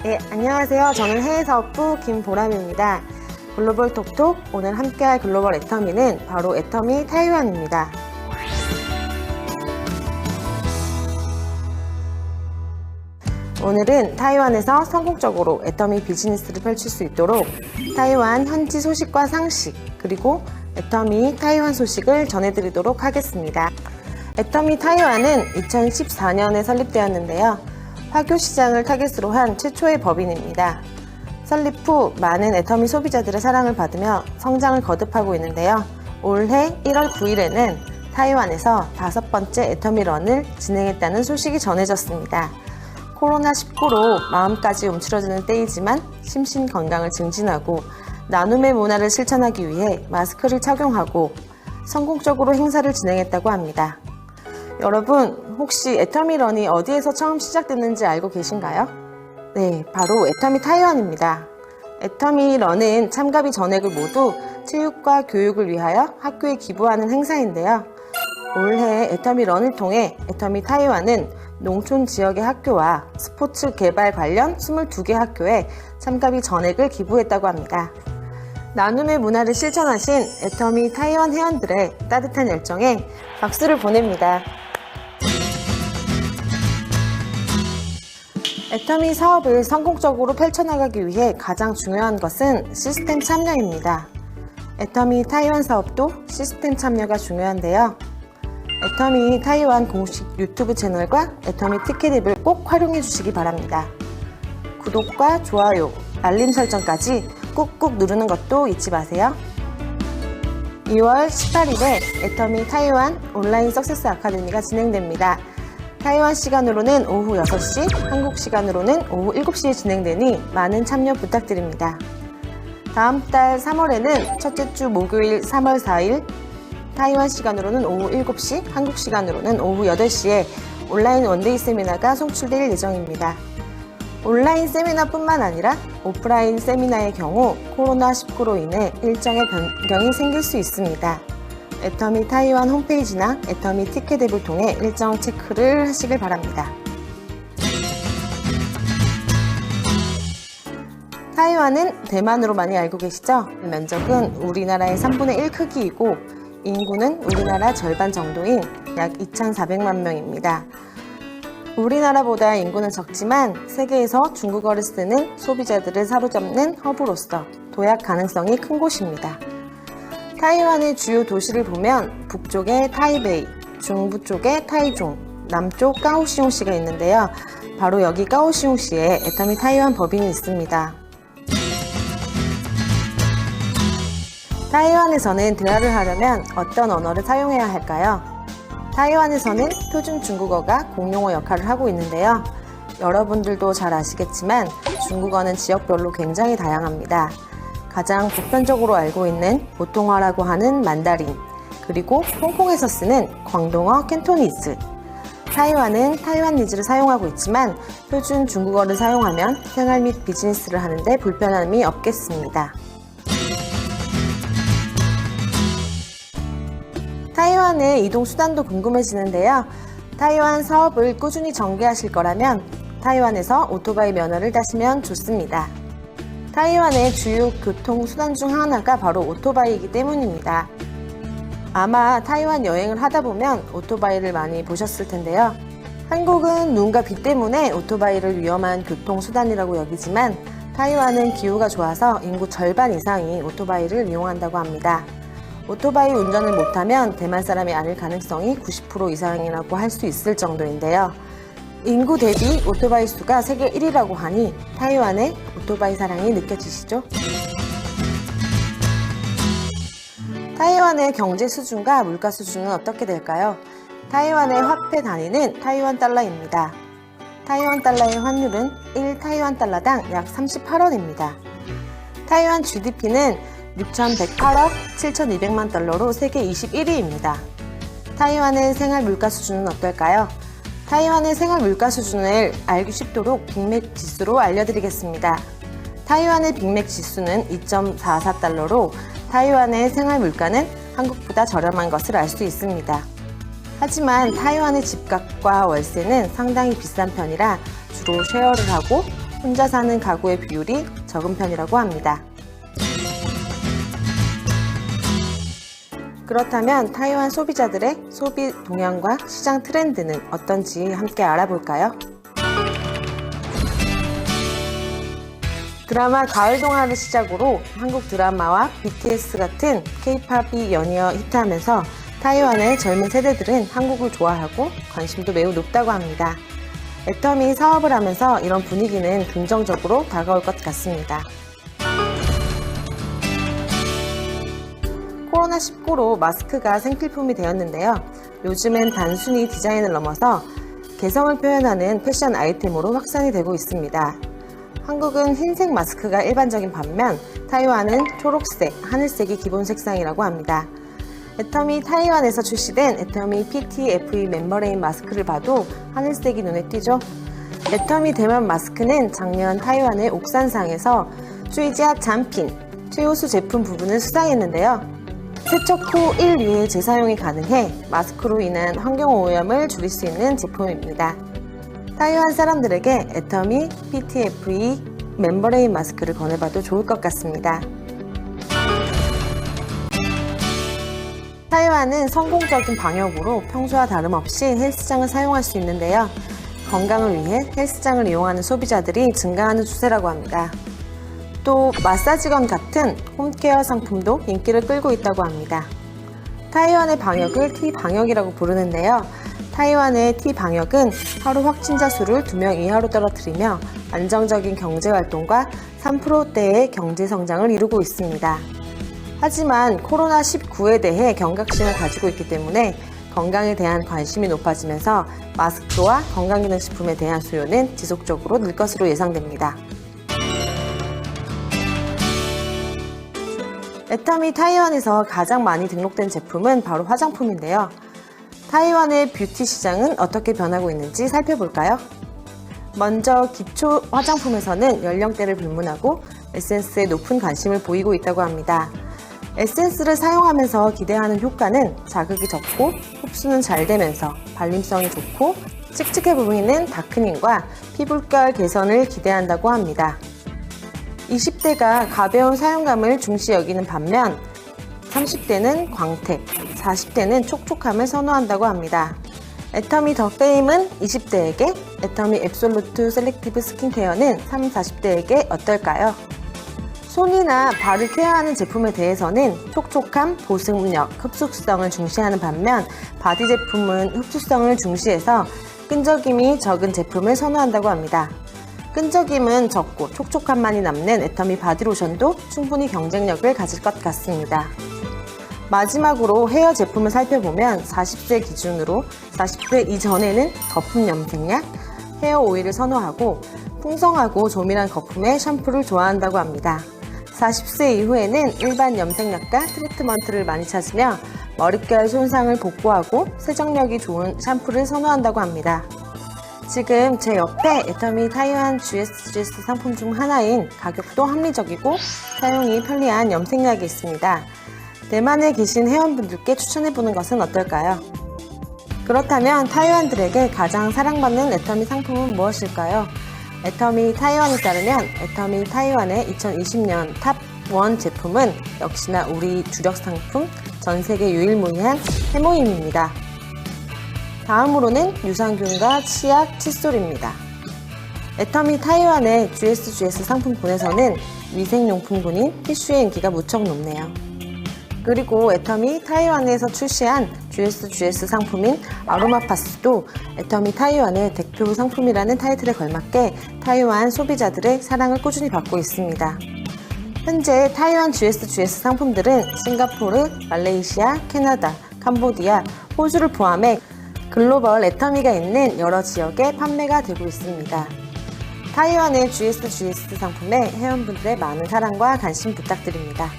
네, 안녕하세요. 저는 해외사업부 김보람입니다. 글로벌 톡톡, 오늘 함께할 글로벌 애터미는 바로 애터미 타이완입니다. 오늘은 타이완에서 성공적으로 애터미 비즈니스를 펼칠 수 있도록 타이완 현지 소식과 상식, 그리고 애터미 타이완 소식을 전해드리도록 하겠습니다. 애터미 타이완은 2014년에 설립되었는데요. 화교 시장을 타깃으로 한 최초의 법인입니다. 설립 후 많은 애터미 소비자들의 사랑을 받으며 성장을 거듭하고 있는데요. 올해 1월 9일에는 타이완에서 5번째 애터미 런을 진행했다는 소식이 전해졌습니다. 코로나19로 마음까지 움츠러드는 때이지만 심신 건강을 증진하고 나눔의 문화를 실천하기 위해 마스크를 착용하고 성공적으로 행사를 진행했다고 합니다. 여러분, 혹시 애터미 런이 어디에서 처음 시작됐는지 알고 계신가요? 네, 바로 애터미 타이완입니다. 애터미 런은 참가비 전액을 모두 체육과 교육을 위하여 학교에 기부하는 행사인데요. 올해 애터미 런을 통해 애터미 타이완은 농촌 지역의 학교와 스포츠 개발 관련 22개 학교에 참가비 전액을 기부했다고 합니다. 나눔의 문화를 실천하신 애터미 타이완 회원들의 따뜻한 열정에 박수를 보냅니다. 애터미 사업을 성공적으로 펼쳐나가기 위해 가장 중요한 것은 시스템 참여입니다. 애터미 타이완 사업도 시스템 참여가 중요한데요. 애터미 타이완 공식 유튜브 채널과 애터미 티켓 앱을 꼭 활용해 주시기 바랍니다. 구독과 좋아요, 알림 설정까지 꾹꾹 누르는 것도 잊지 마세요. 2월 18일에 애터미 타이완 온라인 석세스 아카데미가 진행됩니다. 타이완 시간으로는 오후 6시, 한국 시간으로는 오후 7시에 진행되니 많은 참여 부탁드립니다. 다음 달 3월에는 첫째 주 목요일 3월 4일, 타이완 시간으로는 오후 7시, 한국 시간으로는 오후 8시에 온라인 원데이 세미나가 송출될 예정입니다. 온라인 세미나뿐만 아니라 오프라인 세미나의 경우 코로나19로 인해 일정의 변경이 생길 수 있습니다. 애터미 타이완 홈페이지나 애터미 티켓 앱을 통해 일정 체크를 하시길 바랍니다. 타이완은 대만으로 많이 알고 계시죠? 면적은 우리나라의 3분의 1 크기이고 인구는 우리나라 절반 정도인 약 2,400만 명입니다. 우리나라보다 인구는 적지만 세계에서 중국어를 쓰는 소비자들을 사로잡는 허브로서 도약 가능성이 큰 곳입니다. 타이완의 주요 도시를 보면 북쪽에 타이베이, 중부 쪽에 타이종, 남쪽 까오시옹시가 있는데요. 바로 여기 까오시옹시에 애터미 타이완 법인이 있습니다. 타이완에서는 대화를 하려면 어떤 언어를 사용해야 할까요? 타이완에서는 표준 중국어가 공용어 역할을 하고 있는데요. 여러분들도 잘 아시겠지만 중국어는 지역별로 굉장히 다양합니다. 가장 보편적으로 알고 있는 보통화라고 하는 만다린, 그리고 홍콩에서 쓰는 광동어 캔토니즈. 타이완은 타이완니즈를 사용하고 있지만 표준 중국어를 사용하면 생활 및 비즈니스를 하는데 불편함이 없겠습니다. 타이완의 이동 수단도 궁금해지는데요. 타이완 사업을 꾸준히 전개하실 거라면 타이완에서 오토바이 면허를 따시면 좋습니다. 타이완의 주요 교통수단 중 하나가 바로 오토바이이기 때문입니다. 아마 타이완 여행을 하다 보면 오토바이를 많이 보셨을 텐데요. 한국은 눈과 비 때문에 오토바이를 위험한 교통수단이라고 여기지만 타이완은 기후가 좋아서 인구 절반 이상이 오토바이를 이용한다고 합니다. 오토바이 운전을 못하면 대만 사람이 아닐 가능성이 90% 이상이라고 할 수 있을 정도인데요. 인구 대비 오토바이 수가 세계 1위라고 하니 타이완의 오토바이 사랑이 느껴지시죠? 타이완의 경제 수준과 물가 수준은 어떻게 될까요? 타이완의 화폐 단위는 타이완 달러입니다. 타이완 달러의 환율은 1 타이완 달러당 약 38원입니다. 타이완 GDP는 6,108억 7,200만 달러로 세계 21위입니다. 타이완의 생활 물가 수준은 어떨까요? 타이완의 생활 물가 수준을 알기 쉽도록 빅맥 지수로 알려드리겠습니다. 타이완의 빅맥 지수는 2.44달러로 타이완의 생활 물가는 한국보다 저렴한 것을 알 수 있습니다. 하지만 타이완의 집값과 월세는 상당히 비싼 편이라 주로 쉐어를 하고 혼자 사는 가구의 비율이 적은 편이라고 합니다. 그렇다면 타이완 소비자들의 소비 동향과 시장 트렌드는 어떤지 함께 알아볼까요? 드라마 가을동화를 시작으로 한국 드라마와 BTS 같은 K-팝이 연이어 히트하면서 타이완의 젊은 세대들은 한국을 좋아하고 관심도 매우 높다고 합니다. 애터미 사업을 하면서 이런 분위기는 긍정적으로 다가올 것 같습니다. 코로나19로 마스크가 생필품이 되었는데요. 요즘엔 단순히 디자인을 넘어서 개성을 표현하는 패션 아이템으로 확산이 되고 있습니다. 한국은 흰색 마스크가 일반적인 반면 타이완은 초록색, 하늘색이 기본 색상이라고 합니다. 애터미 타이완에서 출시된 애터미 PTFE 멤버레인 마스크를 봐도 하늘색이 눈에 띄죠? 애터미 대만 마스크는 작년 타이완의 옥산상에서 쭈이지아 잠핀 최우수 제품 부분을 수상했는데요. 세척 후 1유의 재사용이 가능해 마스크로 인한 환경오염을 줄일 수 있는 제품입니다. 타이완 사람들에게 애터미 PTFE 멤버레인 마스크를 권해봐도 좋을 것 같습니다. 타이완은 성공적인 방역으로 평소와 다름없이 헬스장을 사용할 수 있는데요. 건강을 위해 헬스장을 이용하는 소비자들이 증가하는 추세라고 합니다. 또 마사지건 같은 홈케어 상품도 인기를 끌고 있다고 합니다. 타이완의 방역을 T방역이라고 부르는데요. 타이완의 T방역은 하루 확진자 수를 2명 이하로 떨어뜨리며 안정적인 경제활동과 3%대의 경제성장을 이루고 있습니다. 하지만 코로나19에 대해 경각심을 가지고 있기 때문에 건강에 대한 관심이 높아지면서 마스크와 건강기능식품에 대한 수요는 지속적으로 늘 것으로 예상됩니다. 애터미 타이완에서 가장 많이 등록된 제품은 바로 화장품인데요. 타이완의 뷰티 시장은 어떻게 변하고 있는지 살펴볼까요? 먼저 기초 화장품에서는 연령대를 불문하고 에센스에 높은 관심을 보이고 있다고 합니다. 에센스를 사용하면서 기대하는 효과는 자극이 적고 흡수는 잘 되면서 발림성이 좋고 칙칙해 보이는 다크닝과 피부결 개선을 기대한다고 합니다. 20대가 가벼운 사용감을 중시 여기는 반면 30대는 광택, 40대는 촉촉함을 선호한다고 합니다. 애터미 더 페임은 20대에게, 애터미 앱솔루트 셀렉티브 스킨케어는 30, 40대에게 어떨까요? 손이나 발을 케어하는 제품에 대해서는 촉촉함, 보습력, 흡수성을 중시하는 반면 바디 제품은 흡수성을 중시해서 끈적임이 적은 제품을 선호한다고 합니다. 끈적임은 적고 촉촉함만이 남는 애터미 바디로션도 충분히 경쟁력을 가질 것 같습니다. 마지막으로 헤어 제품을 살펴보면 40세 기준으로 40대 이전에는 거품 염색약, 헤어 오일을 선호하고 풍성하고 조밀한 거품의 샴푸를 좋아한다고 합니다. 40세 이후에는 일반 염색약과 트리트먼트를 많이 찾으며 머릿결 손상을 복구하고 세정력이 좋은 샴푸를 선호한다고 합니다. 지금 제 옆에 애터미 타이완 GS 상품 중 하나인 가격도 합리적이고 사용이 편리한 염색약이 있습니다. 대만에 계신 회원분들께 추천해보는 것은 어떨까요? 그렇다면 타이완들에게 가장 사랑받는 애터미 상품은 무엇일까요? 애터미 타이완에 따르면 애터미 타이완의 2020년 탑1 제품은 역시나 우리 주력 상품 전세계 유일무이한 해모임입니다. 다음으로는 유산균과 치약, 칫솔입니다. 애터미 타이완의 GS 상품군에서는 위생용품군인 티슈의 인기가 무척 높네요. 그리고 애터미 타이완에서 출시한 GS 상품인 아로마파스도 애터미 타이완의 대표 상품이라는 타이틀에 걸맞게 타이완 소비자들의 사랑을 꾸준히 받고 있습니다. 현재 타이완 GS 상품들은 싱가포르, 말레이시아, 캐나다, 캄보디아, 호주를 포함해 글로벌 애터미가 있는 여러 지역에 판매가 되고 있습니다. 타이완의 GS 상품에 회원분들의 많은 사랑과 관심 부탁드립니다.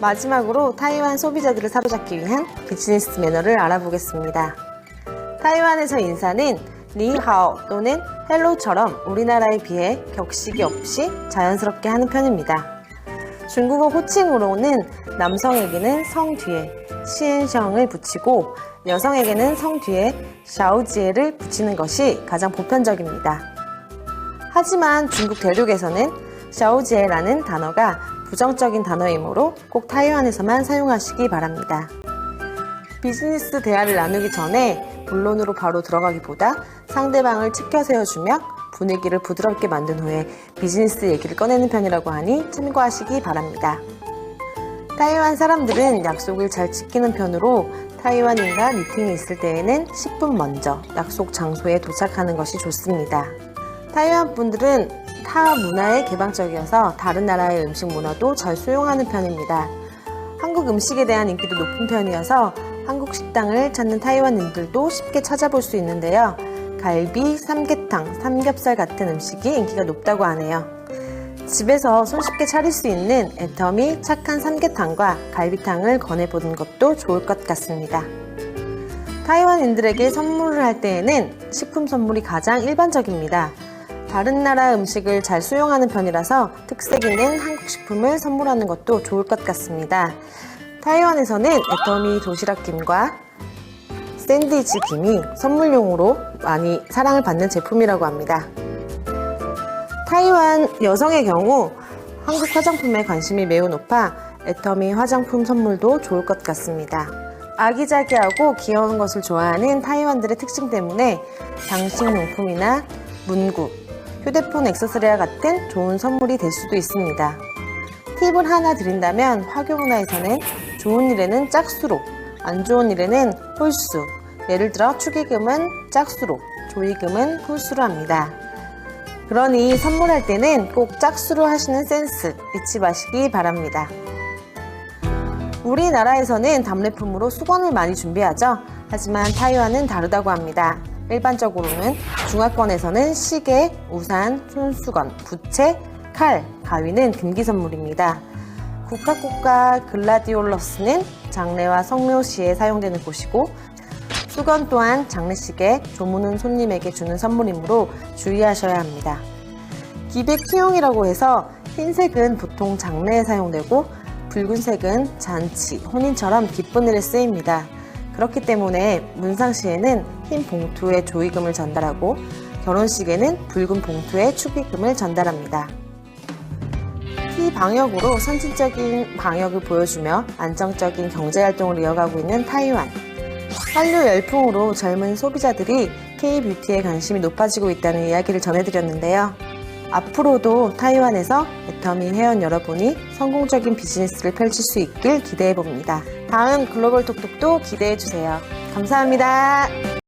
마지막으로 타이완 소비자들을 사로잡기 위한 비즈니스 매너를 알아보겠습니다. 타이완에서 인사는 니하오 또는 헬로처럼 우리나라에 비해 격식이 없이 자연스럽게 하는 편입니다. 중국어 호칭으로는 남성에게는 성 뒤에, 시엔성을 붙이고 여성에게는 성 뒤에 샤오지에를 붙이는 것이 가장 보편적입니다. 하지만 중국 대륙에서는 샤오지에라는 단어가 부정적인 단어이므로 꼭 타이완에서만 사용하시기 바랍니다. 비즈니스 대화를 나누기 전에 본론으로 바로 들어가기보다 상대방을 치켜 세워주며 분위기를 부드럽게 만든 후에 비즈니스 얘기를 꺼내는 편이라고 하니 참고하시기 바랍니다. 타이완 사람들은 약속을 잘 지키는 편으로 타이완인과 미팅이 있을 때에는 10분 먼저 약속 장소에 도착하는 것이 좋습니다. 타이완 분들은 타 문화에 개방적이어서 다른 나라의 음식 문화도 잘 수용하는 편입니다. 한국 음식에 대한 인기도 높은 편이어서 한국 식당을 찾는 타이완인들도 쉽게 찾아볼 수 있는데요. 갈비, 삼계탕, 삼겹살 같은 음식이 인기가 높다고 하네요. 집에서 손쉽게 차릴 수 있는 애터미 착한 삼계탕과 갈비탕을 권해보는 것도 좋을 것 같습니다. 타이완인들에게 선물을 할 때에는 식품 선물이 가장 일반적입니다. 다른 나라 음식을 잘 수용하는 편이라서 특색 있는 한국 식품을 선물하는 것도 좋을 것 같습니다. 타이완에서는 애터미 도시락김과 샌드위치 김이 선물용으로 많이 사랑을 받는 제품이라고 합니다. 타이완 여성의 경우 한국 화장품에 관심이 매우 높아 애터미 화장품 선물도 좋을 것 같습니다. 아기자기하고 귀여운 것을 좋아하는 타이완들의 특징 때문에 장식용품이나 문구, 휴대폰 액세서리와 같은 좋은 선물이 될 수도 있습니다. 팁을 하나 드린다면 화교 문화에서는 좋은 일에는 짝수로, 안 좋은 일에는 홀수, 예를 들어 축의금은 짝수로, 조의금은 홀수로 합니다. 그러니 선물할 때는 꼭 짝수로 하시는 센스 잊지 마시기 바랍니다. 우리나라에서는 답례품으로 수건을 많이 준비하죠. 하지만 타이완은 다르다고 합니다. 일반적으로는 중화권에서는 시계, 우산, 손수건, 부채, 칼, 가위는 금기 선물입니다. 국화 글라디올러스는 장례와 성묘시에 사용되는 곳이고 수건 또한 장례식에 조문은 손님에게 주는 선물이므로 주의하셔야 합니다. 기백키용이라고 해서 흰색은 보통 장례에 사용되고 붉은색은 잔치, 혼인처럼 기쁜 일에 쓰입니다. 그렇기 때문에 문상시에는 흰 봉투에 조의금을 전달하고 결혼식에는 붉은 봉투에 축의금을 전달합니다. 피방역으로 선진적인 방역을 보여주며 안정적인 경제활동을 이어가고 있는 타이완. 한류 열풍으로 젊은 소비자들이 K-뷰티에 관심이 높아지고 있다는 이야기를 전해드렸는데요. 앞으로도 타이완에서 애터미 회원 여러분이 성공적인 비즈니스를 펼칠 수 있길 기대해봅니다. 다음 글로벌 톡톡도 기대해주세요. 감사합니다.